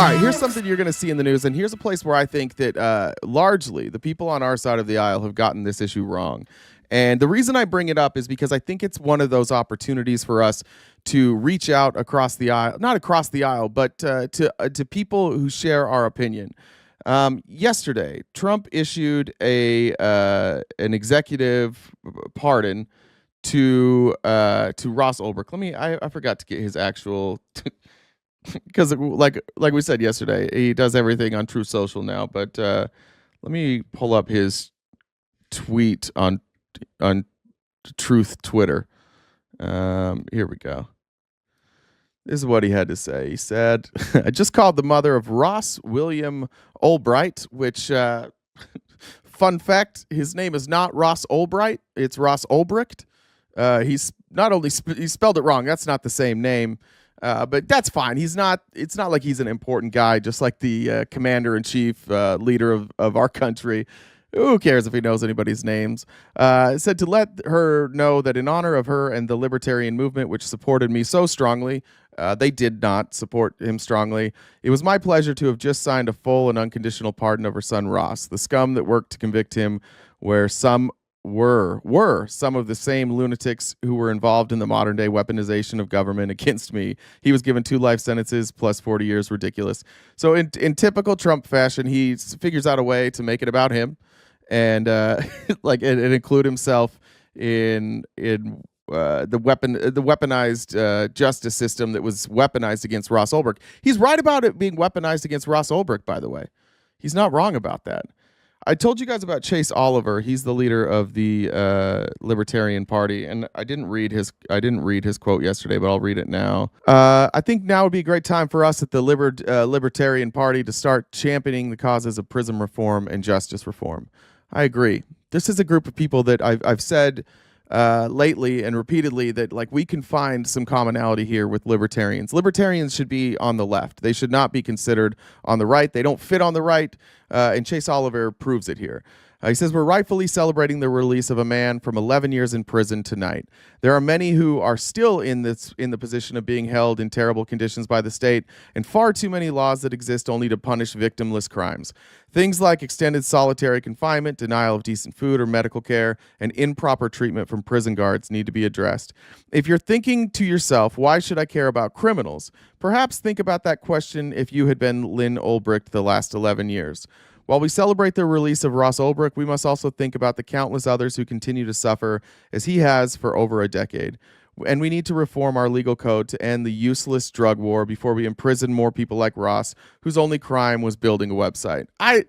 All right, here's something you're going to see in the news, and here's a place where I think that largely the people on our side of the aisle have gotten this issue wrong. And the reason I bring it up is because I think it's one of those opportunities for us to reach out across the aisle, not across the aisle, but to people who share our opinion. Yesterday, Trump issued an executive pardon to Ross Ulbricht. I forgot to get his actual because like we said yesterday, he does everything on Truth Social now. But let me pull up his tweet on Truth Twitter. Here we go. This is what he had to say. He said, "I just called the mother of Ross William Ulbricht, which fun fact, his name is not Ross Ulbricht, it's Ross Ulbricht. He's not only he spelled it wrong. That's not the same name." But that's fine. It's not like he's an important guy, just like the commander-in-chief, leader of our country. Who cares if he knows anybody's names? Said to let her know that in honor of her and the libertarian movement, which supported me so strongly, they did not support him strongly. It was my pleasure to have just signed a full and unconditional pardon of her son, Ross. The scum that worked to convict him were some of the same lunatics who were involved in the modern day weaponization of government against me. He was given 2 life sentences plus 40 years. Ridiculous. So in typical Trump fashion, he figures out a way to make it about him and and include himself in the weaponized justice system that was weaponized against Ross Ulbricht. He's right about it being weaponized against Ross Ulbricht, by the way. He's not wrong about that. I told you guys about Chase Oliver. He's the leader of the Libertarian Party, and I didn't read his quote yesterday, but I'll read it now. I think now would be a great time for us at the Libertarian Party to start championing the causes of prison reform and justice reform. I agree. This is a group of people that I've said lately and repeatedly that we can find some commonality here with libertarians. Libertarians should be on the left. They should not be considered on the right. They don't fit on the right, and Chase Oliver proves it here. He says, "We're rightfully celebrating the release of a man from 11 years in prison tonight. There are many who are still in the position of being held in terrible conditions by the state, and far too many laws that exist only to punish victimless crimes. Things like extended solitary confinement, denial of decent food or medical care, and improper treatment from prison guards need to be addressed. If you're thinking to yourself, why should I care about criminals? Perhaps think about that question if you had been Lynn Ulbricht the last 11 years. While we celebrate the release of Ross Ulbricht, we must also think about the countless others who continue to suffer as he has for over a decade. And we need to reform our legal code to end the useless drug war before we imprison more people like Ross, whose only crime was building a website." I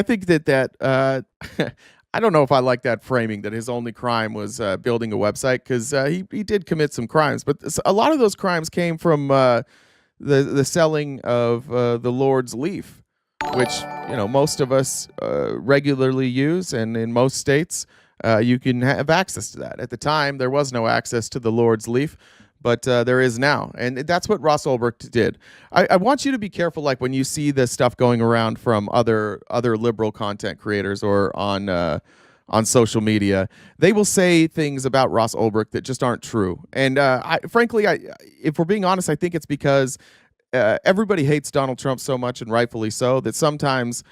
think that I don't know if I like that framing, that his only crime was building a website, because he did commit some crimes. But a lot of those crimes came from the selling of the Lord's Leaf, which most of us regularly use, and in most states you can have access to that. At the time, there was no access to the Lord's Leaf, but there is now, and that's what Ross Ulbricht did. I want you to be careful, when you see this stuff going around from other liberal content creators or on social media. They will say things about Ross Ulbricht that just aren't true, and frankly, if we're being honest, I think it's because everybody hates Donald Trump so much, and rightfully so, that sometimes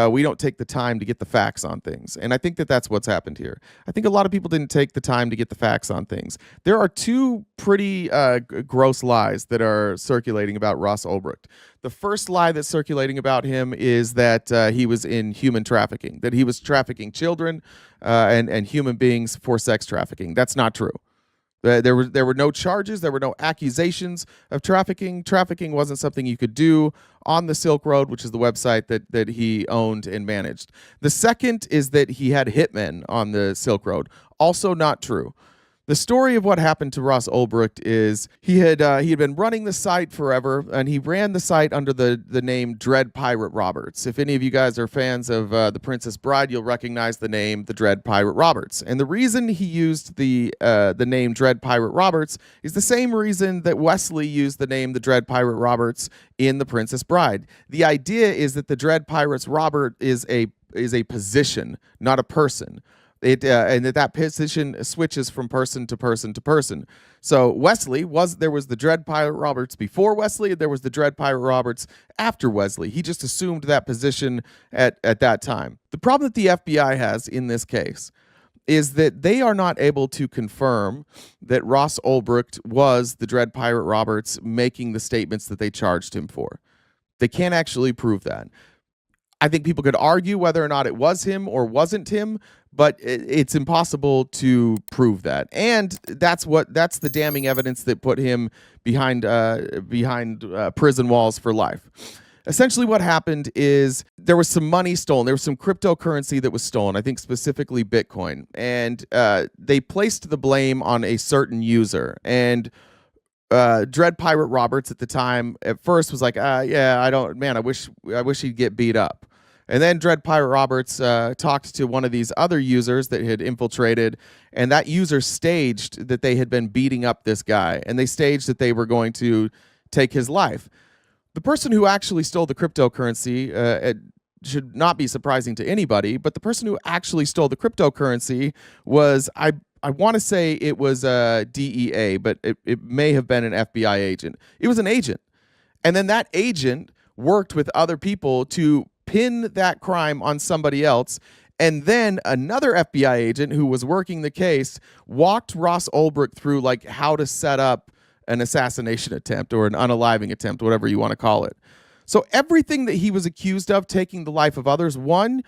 we don't take the time to get the facts on things. And I think that that's what's happened here. I think a lot of people didn't take the time to get the facts on things. There are 2 pretty gross lies that are circulating about Ross Ulbricht. The first lie that's circulating about him is that he was in human trafficking, that he was trafficking children and human beings for sex trafficking. That's not true. There were no charges. There were no accusations of trafficking. Trafficking wasn't something you could do on the Silk Road, which is the website that he owned and managed. The second is that he had hitmen on the Silk Road. Also not true. The story of what happened to Ross Ulbricht is he had been running the site forever, and he ran the site under the name Dread Pirate Roberts. If any of you guys are fans of The Princess Bride, you'll recognize the name The Dread Pirate Roberts. And the reason he used the name Dread Pirate Roberts is the same reason that Wesley used the name The Dread Pirate Roberts in The Princess Bride. The idea is that the Dread Pirates Robert is a position, not a person. And that position switches from person to person to person. So there was the Dread Pirate Roberts before Wesley, and there was the Dread Pirate Roberts after Wesley. He just assumed that position at that time. The problem that the FBI has in this case is that they are not able to confirm that Ross Ulbricht was the Dread Pirate Roberts making the statements that they charged him for. They can't actually prove that. I think people could argue whether or not it was him or wasn't him, but it's impossible to prove that. And that's the damning evidence that put him behind prison walls for life. Essentially what happened is there was some money stolen. There was some cryptocurrency that was stolen, I think specifically Bitcoin. And they placed the blame on a certain user. And Dread Pirate Roberts at the time at first was like, I wish he'd get beat up. And then Dread Pirate Roberts talked to one of these other users that had infiltrated, and that user staged that they had been beating up this guy, and they staged that they were going to take his life. The person who actually stole the cryptocurrency, it should not be surprising to anybody, but the person who actually stole the cryptocurrency was, I want to say it was DEA, but it may have been an FBI agent. It was an agent. And then that agent worked with other people to pin that crime on somebody else. And then another FBI agent who was working the case walked Ross Ulbricht through like how to set up an assassination attempt or an unaliving attempt, whatever you want to call it. So everything that he was accused of, taking the life of others, one,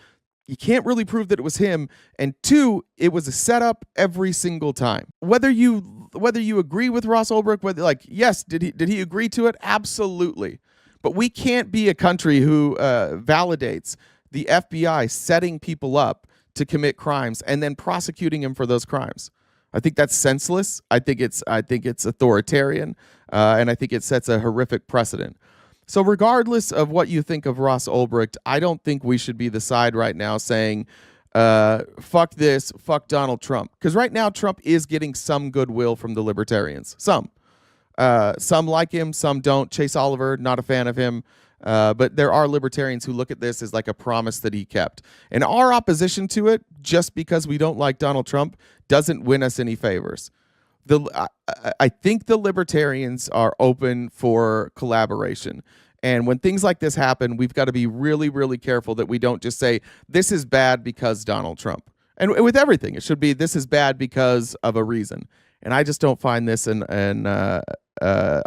you can't really prove that it was him, and two, it was a setup every single time. Whether you agree with Ross Ulbricht, yes, did he agree to it? Absolutely. But we can't be a country who validates the FBI setting people up to commit crimes and then prosecuting them for those crimes. I think that's senseless. I think it's authoritarian, and I think it sets a horrific precedent. So regardless of what you think of Ross Ulbricht, I don't think we should be the side right now saying, fuck this, fuck Donald Trump. Because right now Trump is getting some goodwill from the libertarians. Some like him, some don't. Chase Oliver, not a fan of him. But there are libertarians who look at this as like a promise that he kept. And our opposition to it, just because we don't like Donald Trump, doesn't win us any favors. I think the libertarians are open for collaboration. And when things like this happen, we've got to be really, really careful that we don't just say, this is bad because Donald Trump. And with everything, it should be, this is bad because of a reason. And I just don't find this an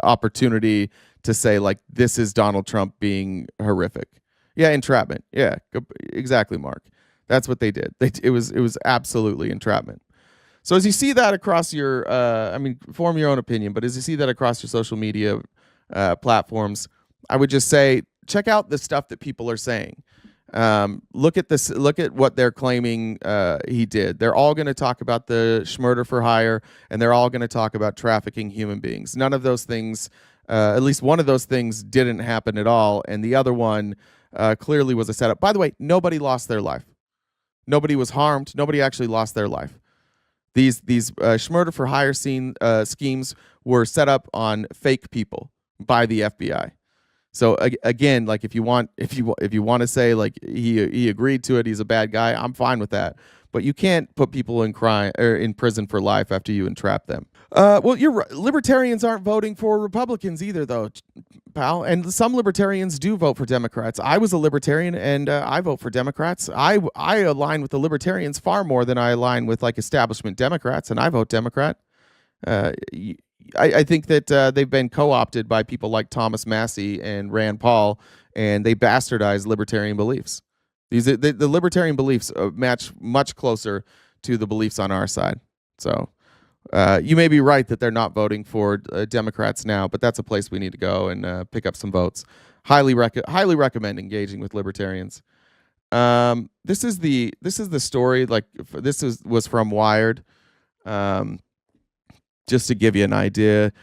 opportunity to say, like, this is Donald Trump being horrific. Yeah, entrapment. Yeah, exactly, Mark. That's what they did. It was absolutely entrapment. So as you see that across your, form your own opinion, but as you see that across your social media platforms, I would just say, check out the stuff that people are saying. Look at what they're claiming he did. They're all going to talk about the schmurder for hire, and they're all going to talk about trafficking human beings. None of those things, at least one of those things, didn't happen at all, and the other one clearly was a setup. By the way, nobody lost their life. Nobody was harmed. Nobody actually lost their life. These schmurder for hire schemes were set up on fake people by the FBI. So again, like if you want to say like he agreed to it, he's a bad guy, I'm fine with that. But you can't put people in prison for life after you entrap them. Well, you're right. Libertarians aren't voting for Republicans either, though, pal. And some libertarians do vote for Democrats. I was a libertarian, and I vote for Democrats. I align with the libertarians far more than I align with like establishment Democrats, and I vote Democrat. I think that they've been co-opted by people like Thomas Massey and Rand Paul, and they bastardize libertarian beliefs. The libertarian beliefs match much closer to the beliefs on our side. So you may be right that they're not voting for Democrats now, but that's a place we need to go and pick up some votes. Highly recommend engaging with libertarians. This is the story. Like was from Wired. Just to give you an idea,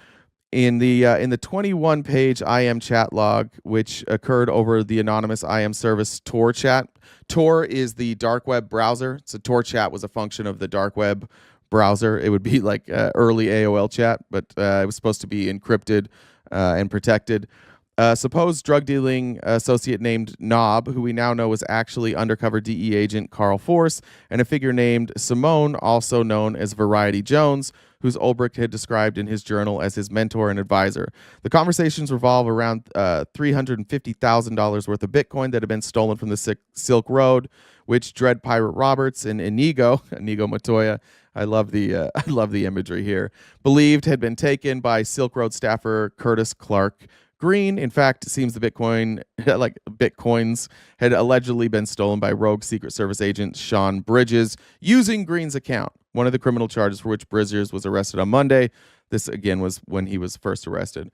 in the 21-page IM chat log, which occurred over the anonymous IM service Tor chat. Tor is the dark web browser. So Tor chat was a function of the dark web browser. It would be like early AOL chat, but it was supposed to be encrypted and protected. A supposed drug dealing associate named Knob, who we now know was actually undercover DE agent Carl Force, and a figure named Simone, also known as Variety Jones, whose Ulbricht had described in his journal as his mentor and advisor. The conversations revolve around $350,000 worth of Bitcoin that had been stolen from the Silk Road, which Dread Pirate Roberts and Inigo Montoya, I love the I love the imagery here, believed had been taken by Silk Road staffer Curtis Clark Green. In fact, it seems the Bitcoins had allegedly been stolen by rogue Secret Service agent Sean Bridges using Green's account. One of the criminal charges for which Bridges was arrested on Monday. This again was when he was first arrested.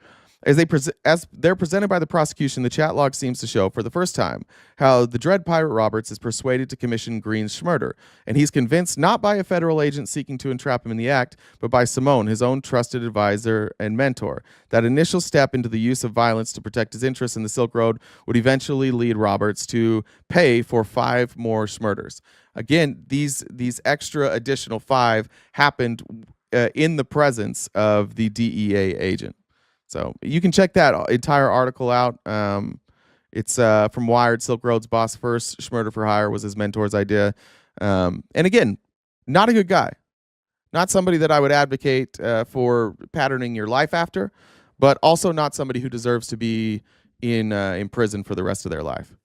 As they're presented by the prosecution, the chat log seems to show for the first time how the Dread Pirate Roberts is persuaded to commission Green's murder, and he's convinced not by a federal agent seeking to entrap him in the act, but by Simone, his own trusted advisor and mentor. That initial step into the use of violence to protect his interests in the Silk Road would eventually lead Roberts to pay for 5 more murders. Again, these extra additional 5 happened in the presence of the DEA agent. So you can check that entire article out. It's from Wired. Silk Road's boss first, Schmurder for hire, was his mentor's idea. And again, not a good guy. Not somebody that I would advocate for patterning your life after, but also not somebody who deserves to be in prison for the rest of their life.